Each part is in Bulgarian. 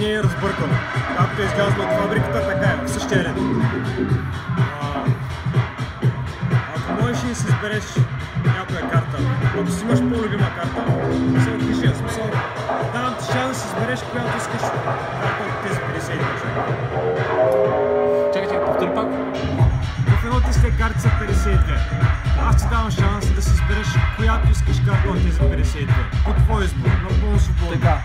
не е разбъркано. Както е излязло от фабриката, така е, в същия ред. Ако можеш и си избереш някоя карта, ако си имаш по-любима карта, се откажи. В смисъл, давам ти шанс да си избереш която искаш карта от тези 52 човека. Чакай, повтори пак. В едно от тези карти са 52. Аз ти давам шанс да си избереш която искаш карта от тези 52. По твой избор, напълно свободно. Така.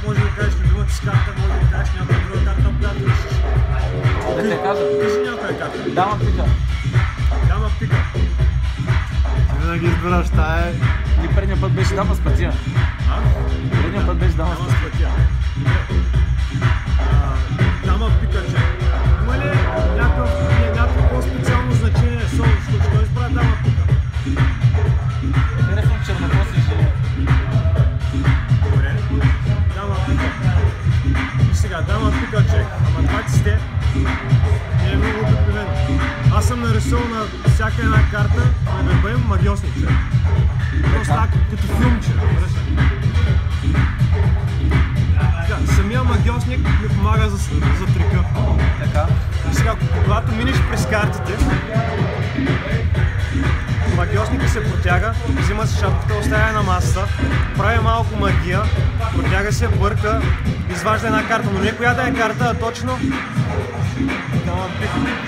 Може да кажеш любимата си карта, може да кажеш някоя друга карта, която решиш. Да те кажа. Кажи някоя карта. Дама пика. Дама пика. Винаги избираш тая. И предния път беше дама с пътия. Предния път беше дама с пътия. Дама пика, че. Има ли някакво по-специално значение защото той избра дама пика? Харесвам чернокоси жени. Добре. Дама пика. И сега, дама пика, че. Ама това ти сте не е много обикновено. Аз съм нарисувал на всяка една карта на гърба им магиосник, човек. Просто така, като филмче. Самия магиосник ми помага за трика. Така. И сега, когато минеш през картите, магиосника се протяга, взима си шапката, оставя на масата, прави малко магия, протяга се, бърка, изважда една карта, но не коя да е карта, а точно дама пика.